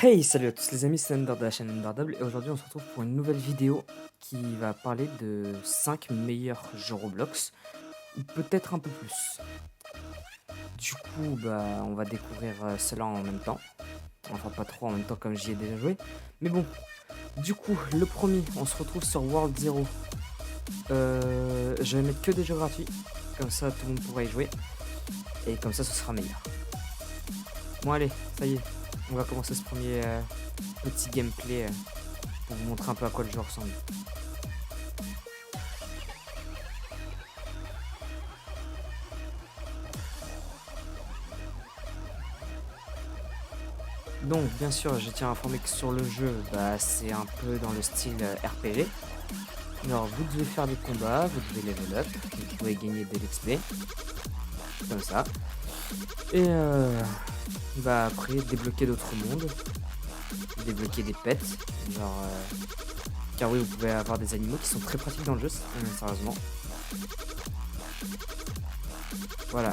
Hey, salut à tous les amis, c'est Ender de la chaîne Underdouble et aujourd'hui on se retrouve pour une nouvelle vidéo qui va parler de 5 meilleurs jeux Roblox, ou peut-être un peu plus. Du coup, on va découvrir cela en même temps. Enfin, pas trop en même temps comme j'y ai déjà joué. Mais bon, du coup, le premier, on se retrouve sur World Zero. Je vais mettre que des jeux gratuits, comme ça tout le monde pourra y jouer. Et comme ça, ce sera meilleur. Bon allez, ça y est, on va commencer ce premier petit gameplay pour vous montrer un peu à quoi le jeu ressemble. Donc bien sûr, je tiens à informer que sur le jeu, c'est un peu dans le style RPG. Alors vous devez faire des combats, vous devez level up, vous pouvez gagner de l'XP, comme ça. Et après débloquer d'autres mondes, débloquer des pets, genre car oui, vous pouvez avoir des animaux qui sont très pratiques dans le jeu, sérieusement. Voilà.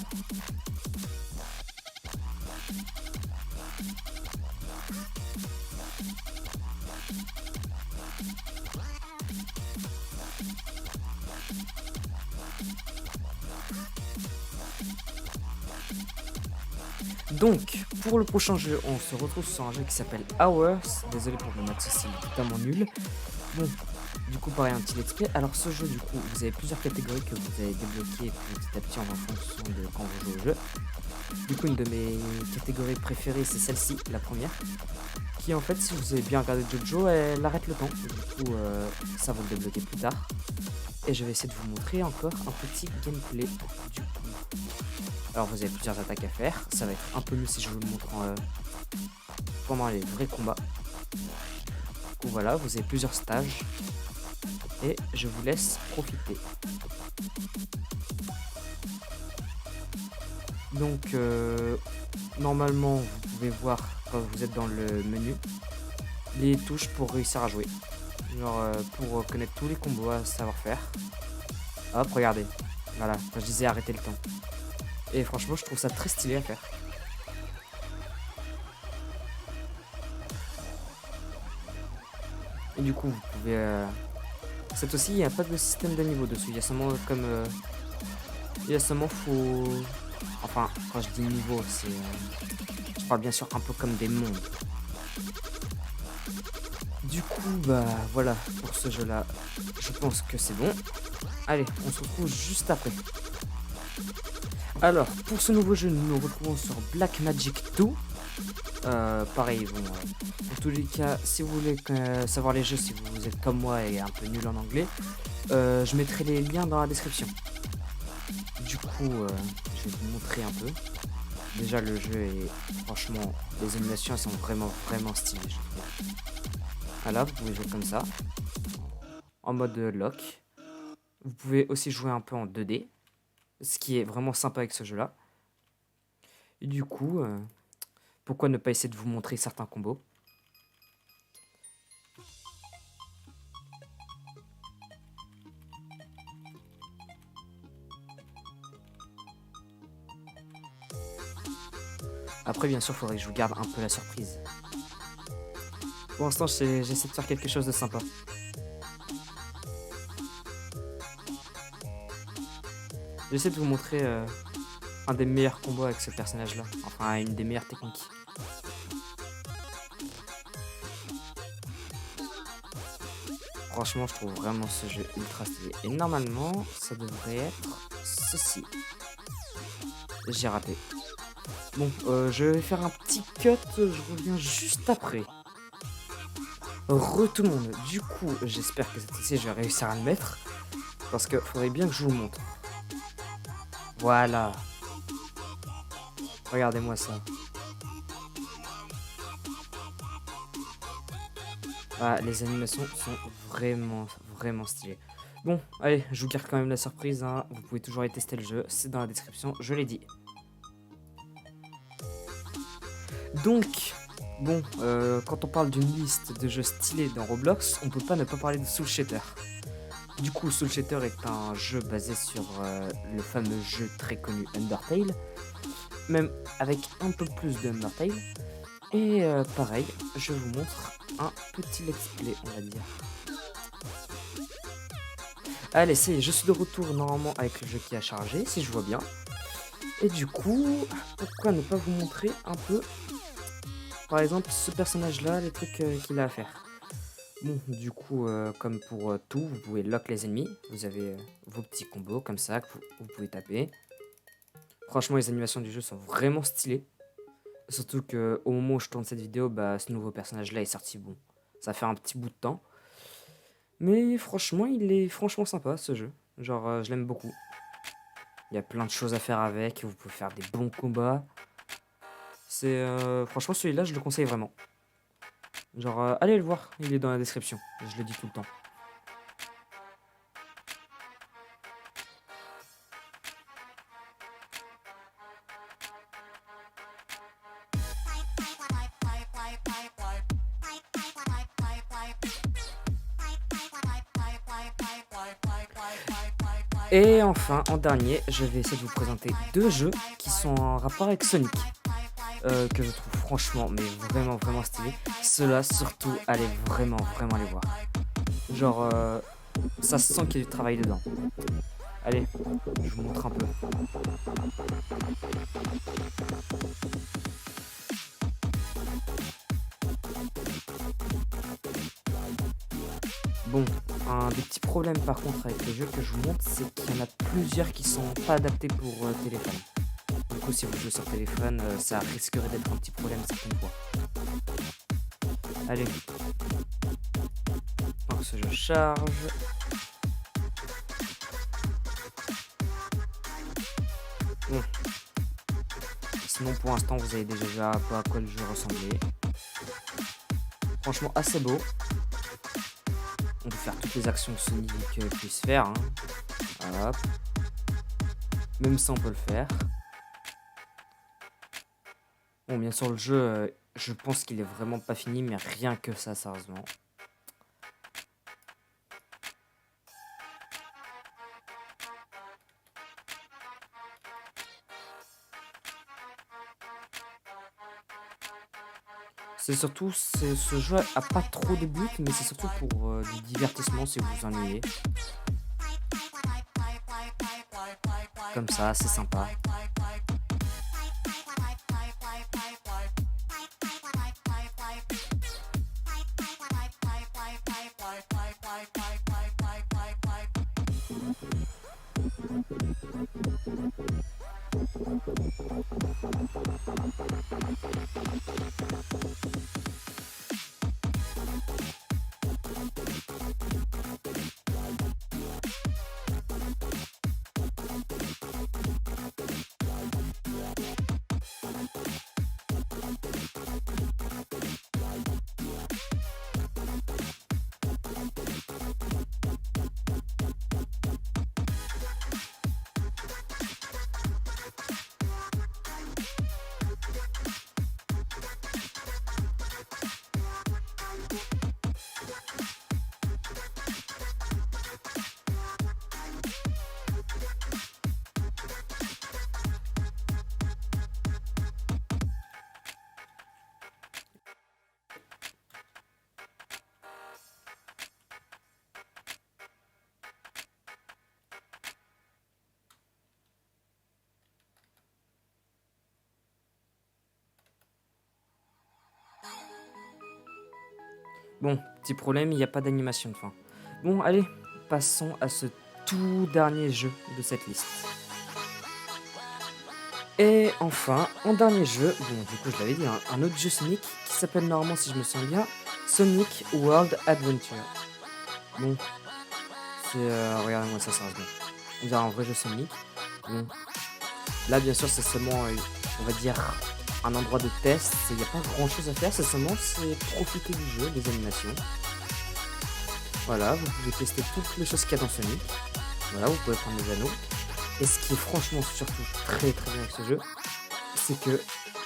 Donc, pour le prochain jeu, on se retrouve sur un jeu qui s'appelle Hours. Désolé pour mon accent, c'est totalement nul. Bon, du coup, pareil, un petit let's play. Alors, ce jeu, du coup, vous avez plusieurs catégories que vous allez débloquer petit à petit en fonction de quand vous jouez au jeu. Du coup, une de mes catégories préférées, c'est celle-ci, la première. Qui, en fait, si vous avez bien regardé Jojo, elle arrête le temps. Du coup, ça, vous le débloquez plus tard. Et je vais essayer de vous montrer encore un petit gameplay du coup. Alors vous avez plusieurs attaques à faire, ça va être un peu mieux si je vous le montre pendant les vrais combats. Du coup voilà, vous avez plusieurs stages et je vous laisse profiter. Donc normalement vous pouvez voir quand vous êtes dans le menu les touches pour réussir à jouer. Genre pour connaître tous les combos à savoir faire. Hop, regardez, voilà, quand je disais arrêter le temps. Et franchement, je trouve ça très stylé à faire. Et du coup, vous pouvez... Cette aussi, il n'y a pas de système de niveau dessus. Il y a seulement comme... Il y a seulement faut... Enfin, quand je dis niveau, c'est... Je parle bien sûr un peu comme des mondes. Du coup, voilà, pour ce jeu-là, je pense que c'est bon. Allez, on se retrouve juste après. Alors, pour ce nouveau jeu, nous nous retrouvons sur Black Magic 2. Pareil, bon, dans tous les cas, si vous voulez savoir les jeux, si vous êtes comme moi et un peu nul en anglais, je mettrai les liens dans la description. Du coup, je vais vous montrer un peu. Déjà, le jeu est, franchement, les animations elles sont vraiment stylées, je trouve. Voilà, vous pouvez jouer comme ça, en mode lock. Vous pouvez aussi jouer un peu en 2D, ce qui est vraiment sympa avec ce jeu-là. Et du coup, pourquoi ne pas essayer de vous montrer certains combos? Après, bien sûr, il faudrait que je vous garde un peu la surprise. Pour l'instant, j'essaie de faire quelque chose de sympa. J'essaie de vous montrer un des meilleurs combos avec ce personnage-là. Enfin, une des meilleures techniques. Franchement, je trouve vraiment ce jeu ultra stylé. Et normalement, ça devrait être ceci. J'ai raté. Bon, je vais faire un petit cut. Je reviens juste après. Tout le monde. Du coup, j'espère que cette fois-ci, je vais réussir à le mettre. Parce que faudrait bien que je vous le montre. Voilà. Regardez-moi ça. Ah, les animations sont vraiment stylées. Bon, allez, je vous garde quand même la surprise, hein. Vous pouvez toujours aller tester le jeu, c'est dans la description, je l'ai dit. Donc, bon, quand on parle d'une liste de jeux stylés dans Roblox, on peut pas ne pas parler de Soul Shader. Du coup, Soul Shader est un jeu basé sur le fameux jeu très connu Undertale, même avec un peu plus de Undertale. Et pareil, je vous montre un petit let's play, on va dire. Allez, ça y est, je suis de retour normalement avec le jeu qui a chargé, si je vois bien. Et du coup, pourquoi ne pas vous montrer un peu, par exemple, ce personnage-là, les trucs qu'il a à faire. Bon, du coup, comme pour tout, vous pouvez lock les ennemis. Vous avez vos petits combos comme ça que vous pouvez taper. Franchement, les animations du jeu sont vraiment stylées. Surtout que au moment où je tourne cette vidéo, bah, ce nouveau personnage-là est sorti. Bon, ça fait un petit bout de temps. Mais franchement, il est franchement sympa ce jeu. Genre, je l'aime beaucoup. Il y a plein de choses à faire avec. Vous pouvez faire des bons combats. C'est franchement celui-là, je le conseille vraiment. Genre, allez le voir, il est dans la description. Je le dis tout le temps. Et enfin, en dernier, je vais essayer de vous présenter deux jeux qui sont en rapport avec Sonic. Que je trouve franchement, mais vraiment, vraiment stylé. Ceux-là, surtout, allez vraiment, vraiment les voir. Genre, ça se sent qu'il y a du travail dedans. Allez, je vous montre un peu. Bon, un des petits problèmes par contre avec les jeux que je vous montre, c'est qu'il y en a plusieurs qui sont pas adaptés pour téléphone. Du coup, si vous jouez sur téléphone, ça risquerait d'être un petit problème certaines fois. Allez. Alors, ce jeu charge. Bon. Sinon, pour l'instant, vous avez déjà vu un peu à quoi le jeu ressemblait. Franchement, assez beau. On peut faire toutes les actions que Sonic puisse faire. Hein. Voilà. Même ça, on peut le faire. Bon, bien sûr, le jeu, je pense qu'il est vraiment pas fini, mais rien que ça, sérieusement. C'est surtout, ce jeu a pas trop de buts, mais c'est surtout pour du divertissement si vous vous ennuyez. Comme ça, c'est sympa. Bon, petit problème, il n'y a pas d'animation de fin. Bon, allez, passons à ce tout dernier jeu de cette liste. Et enfin, en dernier jeu, bon, du coup, je l'avais dit, hein, un autre jeu Sonic qui s'appelle normalement, si je me souviens bien, Sonic World Adventure. Bon, c'est. Regardez-moi ça, sérieusement. On dirait un vrai jeu Sonic. Bon. Là, bien sûr, c'est seulement, on va dire, un endroit de test. Il n'y a pas grand chose à faire, c'est seulement profiter du jeu, des animations. Voilà, vous pouvez tester toutes les choses qu'il y a dans Sonic. Voilà, vous pouvez prendre les anneaux. Et ce qui est franchement surtout très très bien avec ce jeu, c'est que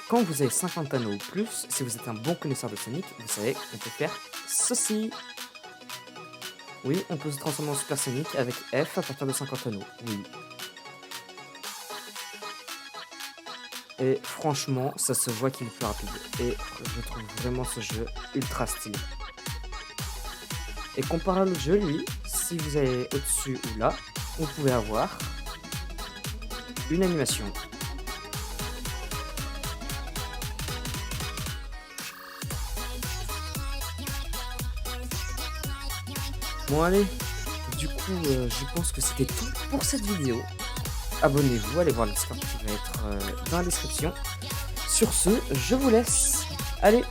quand vous avez 50 anneaux ou plus, si vous êtes un bon connaisseur de Sonic, vous savez qu'on peut faire ceci. Oui, on peut se transformer en Super Sonic avec F à partir de 50 anneaux. Oui. Et franchement, ça se voit qu'il est plus rapide. Et je trouve vraiment ce jeu ultra stylé. Et comparé à l'autre jeu, lui, si vous allez au-dessus ou là, vous pouvez avoir une animation. Bon allez, du coup, je pense que c'était tout pour cette vidéo. Abonnez-vous, allez voir le Discord qui va être dans la description. Sur ce, je vous laisse. Allez,